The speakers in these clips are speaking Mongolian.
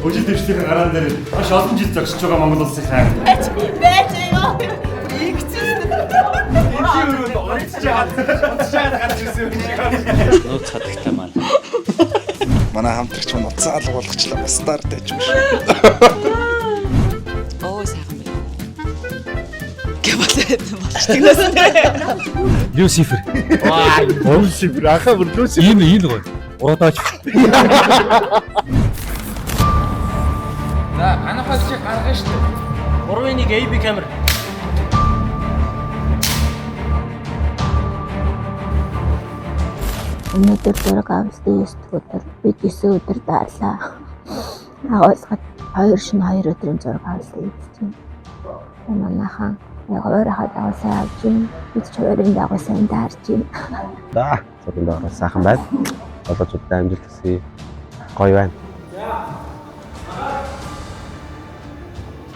Өжил дэвшлийн гараан дээр маш олон жил зогсож байгаа Монгол улсын хайр. Байж байгаа. Игчээ. Гарч ирсэн юм шиг. Нууц хадагтай маань. Манай хамтрагч мань уцаа алга болгочлаа бастаар дайж юм шиг. Оо сайхан байна. Гэвэлээд болчихгоос. Люцифер. Ваа, Люцифер ахаа бүр Люцифер. Энэ гоё. Уруудаач. За, анахаас чи гаргана шүү дээ. 3-1 AB камер. Өнөөдөр зураг авалтын 9 өдөр бид 9 өдөр даалаа. Агуулгад 2 шөнө 2 өдрийн зураг авалтыг хийж байна. Манайхан яг өөрийнхөө дагуу сайн авч байна. Бид ч өөрийн дагуу сайн даарч байна. Да, зурганд сайхан байна. Болоочтой амжилт хүсье. Гоё байна.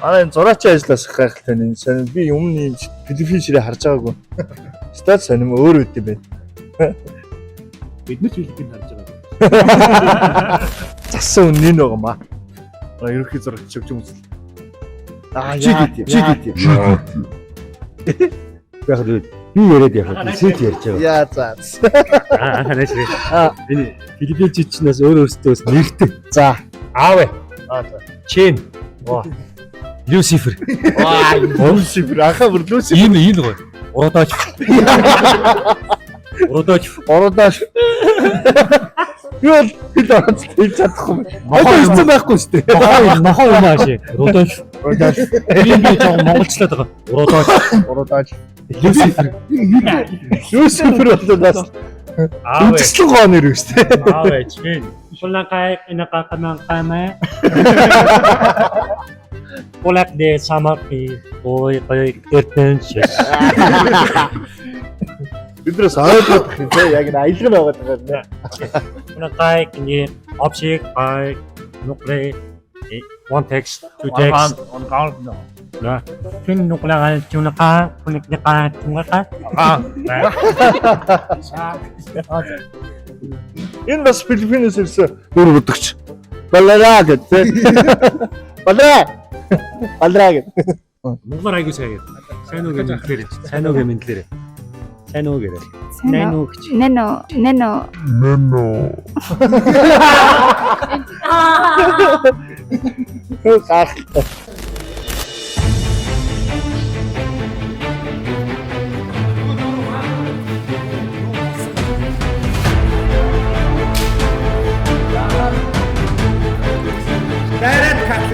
Аа, зураачийн ажлаас гайхалтай нэг сонир. Би өмнө Филиппин ширээ харж байгаагүй. Стат сонирм өөр үт юм байна. Бид нь Филиппинд харж байгаа. Засан үнэн нь байгаа маа. Ерөнхий зурагч ч юм уу. Чигит. Яг л би яриад явах. Сэт ярьж байгаа. Яа за. Ханаач. Энэ Филиппин чичнээс өөрөөсөө нэртэй. За. Аавэ. За. Чин. Ваа. Люцифер. Ваа, Люцифер ахаа бүр Люцифер. Энэ гоё. Уруудаач. Уруудаач. Юу бид ороод хэлж чадахгүй. Хойд ирсэн байхгүй шүү дээ. Нохоо юм ааши. Уруудаач. Би жоо монголчлаад байгаа. Уруудаач. Люцифер. Люцифер болоос. Аавэ. Үтслэн гоо нэр үү шүү дээ. Аавэ чин. Пулакай инакакаман камай. Пулак де самапи ой эртэнч. Биднээс ойлгох юм те яг н аялал байгаад байгаа нэ. Пулакай кини object by nuclei one text two text On count no. на чин nuclei чунака пуникника чунака Энэ бас Филиппинээс ирсэн бүр өдөгч. Балараа гэдэг. Балраа гэдэг. монголоор айгуу сайн гэдэг. Сайн уу гэмэнлэр. Сайн уу гэмэнлэр. Сайн уу гэрээ. Сайн уу гэж. Нэно. Гайхалтай. Дайраад кат.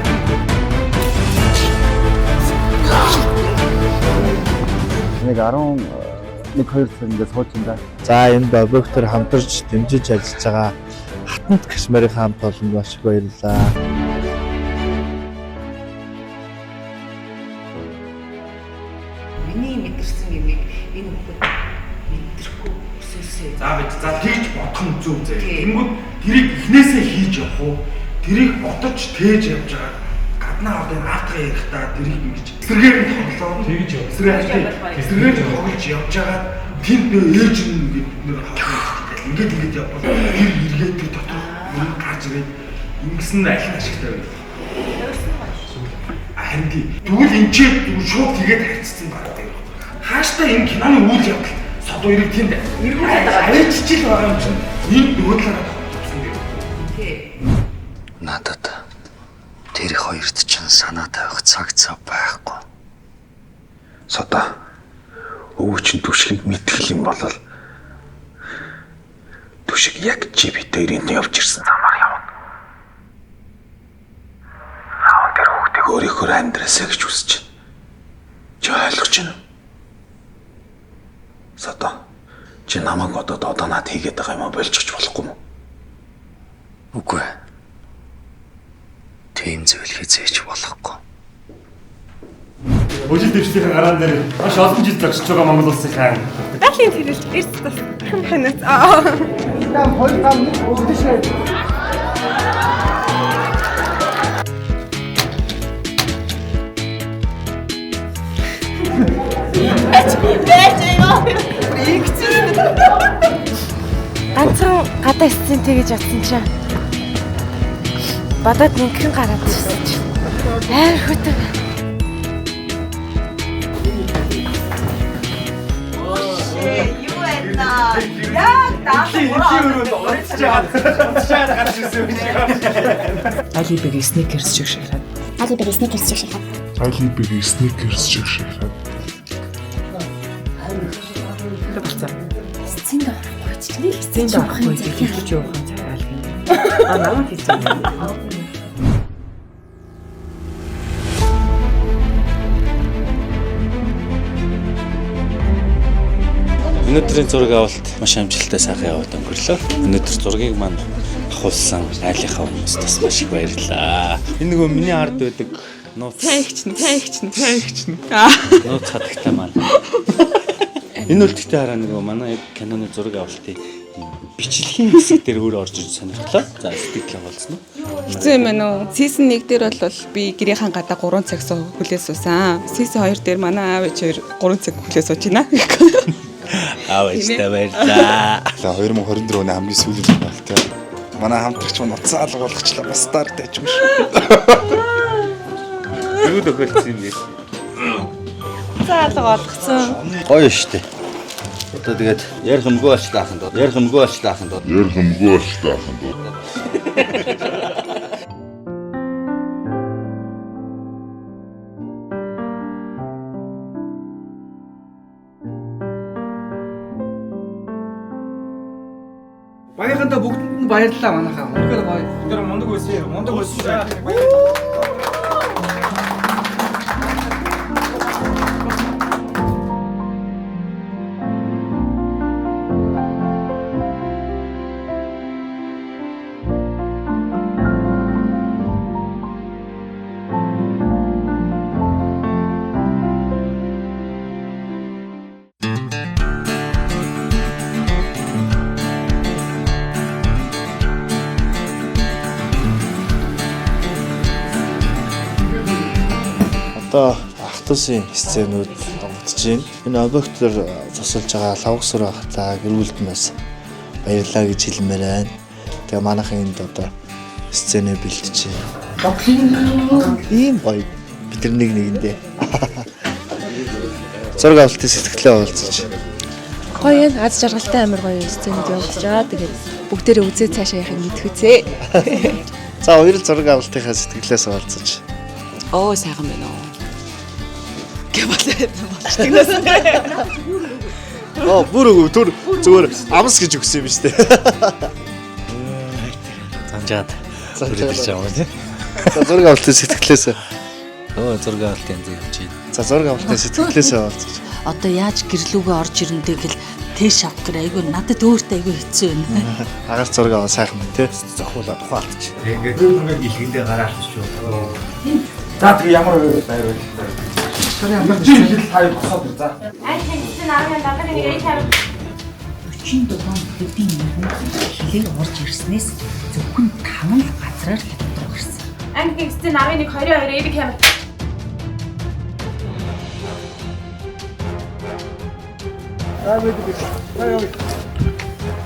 Нэг 11-2 цаг ингээд сууж энэ. За энэ объектор хамтарч дэмжиж ажиллаж байгаа хатант Кашмирийн хамт олонд маш их баярлалаа. Миний мэдэрсэн юмыг энэ хүүхэд мэдрэхгүй өсөөсөө. За бид за тэгж бодох нь зөв зэ. Тэнгүүд тэрийг эхнээсээ хийж явах уу? Тэрийг бодож тээж явж байгаа. Гаднаа одоо наатга ярихдаа тэрийг ингэж эсрэгээр нь тоглоо. Тэгж яв. Эсрэгээр тоглож явж байгаа. Тэнд нөө ээж нь ингэж нэр хаваад ингээд явбал тэр эргээд тэр дотор юм гарч ирээд ингэсэн аль нь ашигтай вэ? Харин тэгвэл энчээд шууд тэгээд харьцсан байна. Хааштай энэ киноны үйл явдал сод хоёрыг тэнд авчижил байгаа юм чинь энэ нөгөөдлөөрөө тогтсон юм. Тий. Надад тэр хоёрт ч санаа тавих цаг цав байхгүй. Содо өвчин түшгийг мэдгэл юм болол түшиг яг чи бид хоёрын явж ирсэн замаар явна. Аав тэр хүүхдийг өөрийнхөө амьдрасаа гэж үсэж байна. Чи ойлгож байна уу? Содо чи намайг одоо над хийгээд байгаа юм болчих болохгүй юм уу? Үгүй. Тийм зүйл хизээч болохгүй. Өжил дэвшлийн гараан дээр маш олон жил зогсож байгаа Монгол улсын хайр. Дахин тэрэл эрс тас ханаас Байж байгаа. Игчээ. Саяхан гадаа сцен тэгэж ятсан чинь бодоод нэгэн гараад ирсэн чинь амар хөтөг. Юу байна? Яг даалгавар гарч ирсэн юм шиг. Алибиг сникерс шиг шахаад. Алибиг сникерс шиг шахаад. Сценд орохгүй ч нэг сценд орохгүй гэж юу хан цагаал гэнэ. Намайг хийсэн. Өнөөдрийн зураг авалт маш амжилттай сайхан яваад өнгөрлөө. Өнөөдөр зургийг маань авахулсан айлынхаа хүмүүст бас маш их баярлалаа. Энэ нөгөө миний ард байдаг нууц. Тайгч нь. Нууц хатагтай маань. Энэ бол тэгтээ хараа нөгөө манай киноны зураг авалтын бичлэгийн хэсэг дээр өөр орж ирж сонирхлоо. За сэтгэл болсон уу? Хэцүү юм байна уу? Season 1 дээр бол би гэрийнхэн гадаа 3 цаг хүлээ суусан. Season 2 дээр манай аав ээж 3 цаг хүлээ сууж байна. Аав ээжтэй баярлаа. 2024 оны хамгийн сүүлийн жил байна те. Манай хамтрагч маань уцаа алга болгочлаа. Бас старт ажгүй шүү. Юу төгөлсөн юм бэ? Заалга болгосон. Гоё штэ. Одоо тэгээд ярих юмгүй болчлаахан доо. Баяхандаа бүгдэнд нь баярлалаа манайхаа. Үнэхээр гоё. Тэр мундаг байсан. Одоо ахтусын сценүүд тогтож байна. Энэ объектор засалж байгаа лавгсар ахтаа гэрүүлднээс баярлаа гэж хэлмээр байна. Тэгээ манайхан энд одоо сценэ бэлтэж байна. Ийм гоё бид нэгэндээ. Зураг авалтын сэтгэлээ олцож. Гоё юм. Аз жаргалтай амар гоё сценүүд явуулж байгаа. Тэгээд бүгдээрээ үзээ цаашаа яхах мэдхүцээ. За хоёр зураг авалтынхаа сэтгэлээс олцож. Оо сайхан байна уу. Гэвэлээ болчихдгоос. Бүр түр зүгээр амс гэж өгсөн юм шүү дээ. Занжаад үргэлж байгаа юм тий. За зураг авалтын сэтгэлээс. Зураг авалтын янз явж байна. За зураг авалтын сэтгэлээс олцож. Одоо яаж гэрлүүгээ орж ирэндээ гэл тэш авах гэр айгүй надад өөртөө айгүй хэцүү байна. Агаар зураг аваа сайхан байна тий. Зохиолоод ухаалтч. Ингээд илгэндээ гараалч шүү. За тэгээ ямар байр вэ? Тэр ямар жил хаяг босоод ир за. Ань тэнцэн аавын дахин нэг ярих харав. 47 хэдийн хилээр орж ирснээс зөвхөн 5 газраар хятад руу ирсэн. Ань тэнцэн аавын нэг 22 эбик хямд.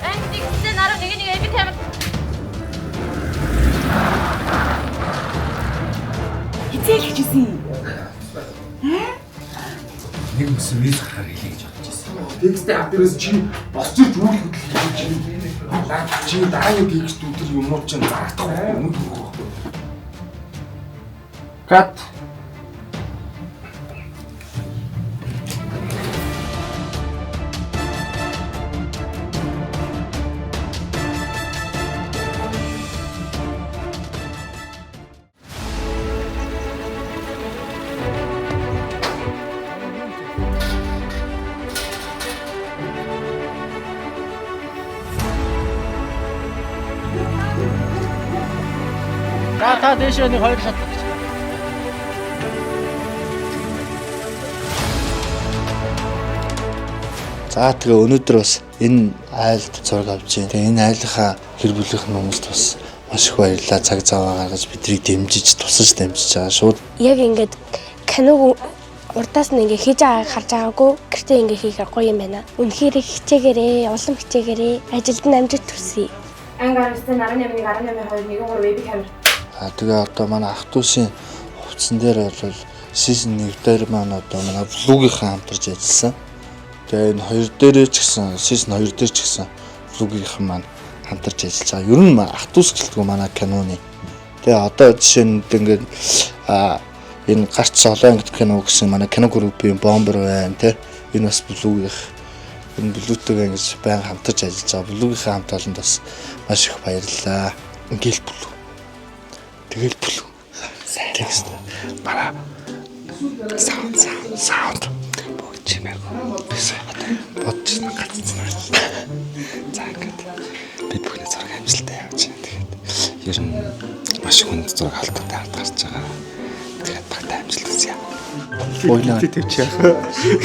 Ань тэнцэн аавын нэг эбик хямд. Хизээ л хийжсэн. Нэг өсөн виз харахаар хэлээ гэж бодож байсан. Текстээ авдраас чи босч ирж үйл хөдлөл хийж байна. Чи дааяг текст өдр юмнууд чинь зарагдах юм уу? Кат. Та дэшээ нэг хоёр шат. За тэгээ өнөөдөр бас энэ айлд зураг авч байна. Тэгээ энэ айлынхаа гэр бүлийнхэн хүмүүст бас маш их баярлалаа. Цаг зав гаргаж биднийг дэмжиж, тусаж дэмжиж байгаа шүү. Яг ингээд киног урдаас нь ингээ хийж байгааг харж байгаагүй. Гэртээ ингээ хийхээр гоё юм байна. Үнэхээр хичээгээрээ, улам хичээгээрээ ажилд нь амжиж төрсөе. Анги 18-ний 18-2 1-3 веб камер. Тэгээ одоо манай ах дүүсийн хувцсан дээр бол season 1 дээр маань одоо манай влогийнхаа хамтарч ажилласан. Тэгээ энэ хоёр дээрээ ч гэсэн season 2 дээр ч гэсэн влогийнхан маань хамтарч ажиллаж байгаа. Ер нь ах дүүс гэлтгүй манай киноны. Тэгээ одоо жишээ нь ингээд энэ гарч солон гэдэг кино гэсэн манай кино группийн бомбер байна те. Энэ бас влогийнх энэ блүүтэйгээ ингэж байнга хамтарч ажиллаж байгаа. Блүүгийнхаа хамт олонд бас маш их баярлалаа. Ингээл блүү. Тэгэл блүү. Текст. Бара. Саунд. Богч мэг. Богч гацсан. За ингээд бид бүхний зураг амжилттай явж байна. Тэгээд ер нь маш хүнд зураг алдаатай хард гарч байгаа. Тэгээд багтаа амжилт үзье. Боёна төвч яах.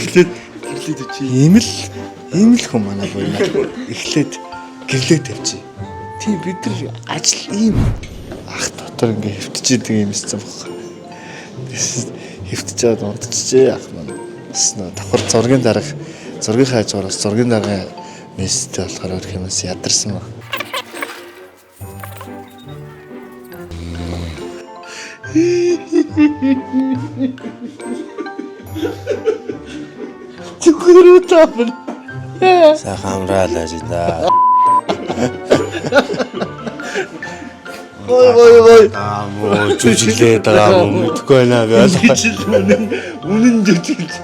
Гэрлээ төвч. Ийм л хүм манай боёна. Эхлээд гэрлээ тавьчих. Тийм бид нар ажил ийм ах дотор ингээ хөвтөж идэг юм эсвэл баг. Хөвтөж чад унтчихжээ ах маань. Бас давхар зургийн зургийн хажуураас зургийн дарга месстэй болохоор их юмс ядарсан баг. Зүгээрээ таавал. Сахамраалаа жида. Ой. Муу жүжиглээд байгаа юм мэдгүй байна гэж. Үнэн жүжиглэж.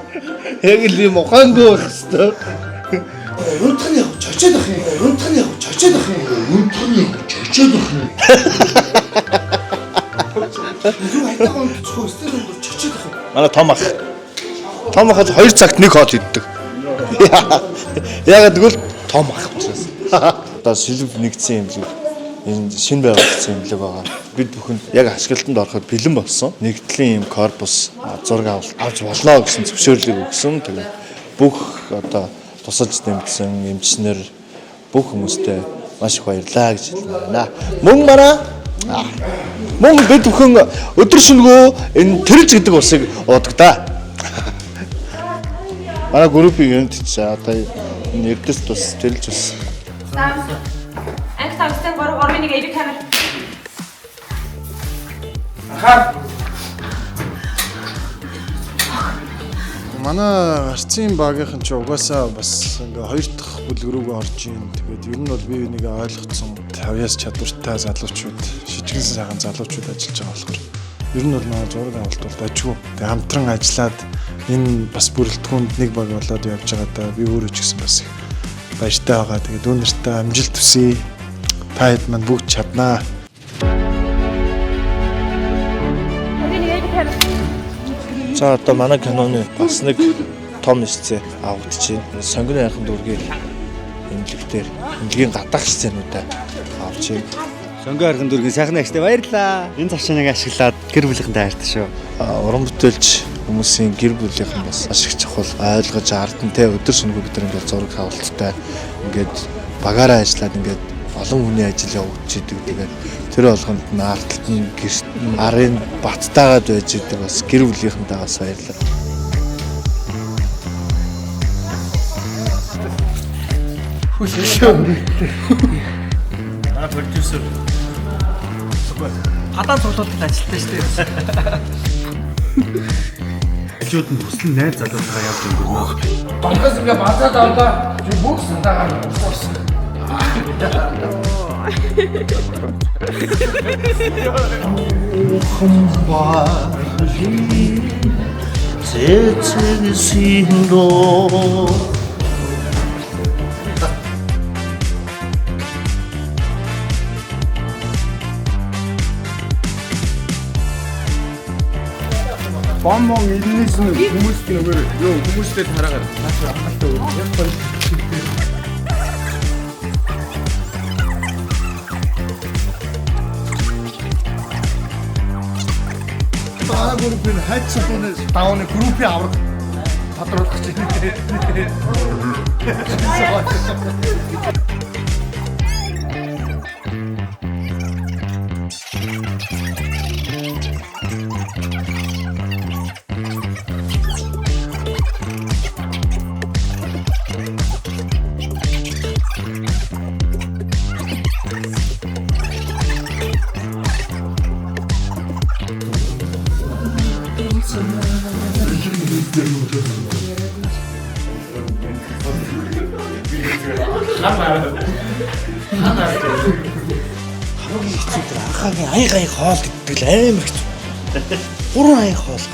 Яг л юм ухаангүй байх хэвээр. Өнтгний яг чочоод ах юм. Манай том ах. Том ах 2 цагт 1 хоол иддэг. Ягаад гэвэл том ах учраас. Одоо шилэг нэгдсэн юм шиг энэ шинэ байгуулсан юм лэг байгаа. Бид бүхэнд яг ашиглалтанд ороход бэлэн болсон. Нэгдлийн юм корпус зураг авч болно гэсэн зөвшөөрлийг өгсөн. Тэгээд бүх одоо тусалж нэмсэн эмчнэр бүх хүмүүстээ маш их баярлалаа гэж хэлмээр байна. Мөн бид бүхэн өдөр шөнөгөө энэ тэрэлж гэдэг усыг уудаг да. Манай группийн юунд ч одоо нэгдэс тус тэрэлж ус. Анги 3-1 веб камер. Манай арцын багийнхан ч угаасаа бас ингээ 2 дахь бүлэг рүүгээ орж ийн. Тэгээд ер нь бол би энийг ойлгоцсон 50-аас чадвартай залуучууд, шижигэн сайхан залуучууд ажиллаж байгаа болохоор ер нь бол манай зураг авалт бол ажгүй. Тэгээд хамтран ажиллаад энэ бас бүрэлдэхүүнд нэг баг болоод явж байгаадаа би өөрөө ч гэсэн бас их баяртай байгаа. Тэгээд өнөртөө амжилт хүсье. Та хэд манд бүгд чаднаа. За одоо манай киноны бас нэг том сцен авагдчихээн. Сонгоны хайрхан дүүргийн эмнэлгийн гадаах сценуудаа авч ийн. Сонгоны хайрхан дүүргийн сайхан агчтай баярлалаа. Энэ зочныг ашиглаад гэр бүлийнхэн таартай шүү. Уран бүтээлч хүмүүсийн гэр бүлийнхэн бас маш их чухал ойлгож ардан те өдөр шөнөгүй бид нар ингээд зураг авалттай ингээд багаараа ажиллаад ингээд олон хүний ажил явагдаж идэг. Тэгээд тэр болгонд наарталт нь гэрт арын баттайгаад байж идэг бас гэр бүлийнхэнтэй бас баярлалаа. Продюсер. Хадаа цуглуулдаг ажилттай шүү дээ. Ажууд нь туслан найз залуусаа явж өнгөрнө. Банкас ингээ базаад авлаа. Бүх сандаа уурсан. Бомбон иднээс нь хүмүүсийн өмөр юу хүмүүстэй тараагаад цаашаа ахалтай өгөх. Манай группийн хайцсан давны группийн авраг тодруулах гэж байна. Хамгийн хэцүү тэр анхаагийн аяг хоол гэдэг л амар хэцүү. 3 аяг хоол.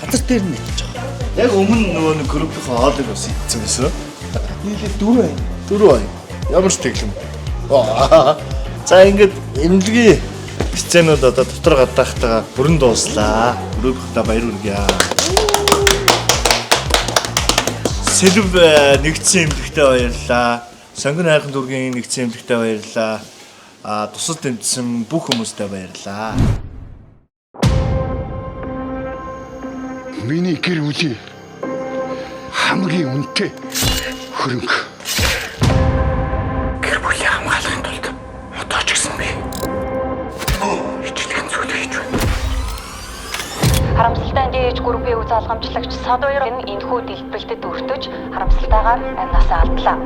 Газар дээр нь ичж байгаа. Яг өмнө нөгөө нэг группийн хоолыг бас идсэн байсан. Нийлээ 4 аяг. 4 аяг. Ямар ч тэглэм. За ингээд эмнэлгийн сценууд одоо дотор гадаахтайгаа бүрэн дууслаа. Өрөөхтэй баяр хүргье. Сэлб нэгдсэн эмнэлэгтэй баярлаа. Сонгон хайрхан дүүргийн нэгдсэн эмнэлэгтэй баярлаа. Тусад тэмцсэн бүх хүмүүстээ баярлаа. Миний гэр бүлийн хамгийн үнэтэй хөрөнгө. Гэр бүлээ хамгаалахын тулд одоо ч гэсэн би хичнээн зүйл хийж байна. Харамсалтай дээж группийн үз алгамжлагч Содоёр энэхүү дэлбэлтэд өртөж харамсалтайгаар амнасаа алдлаа.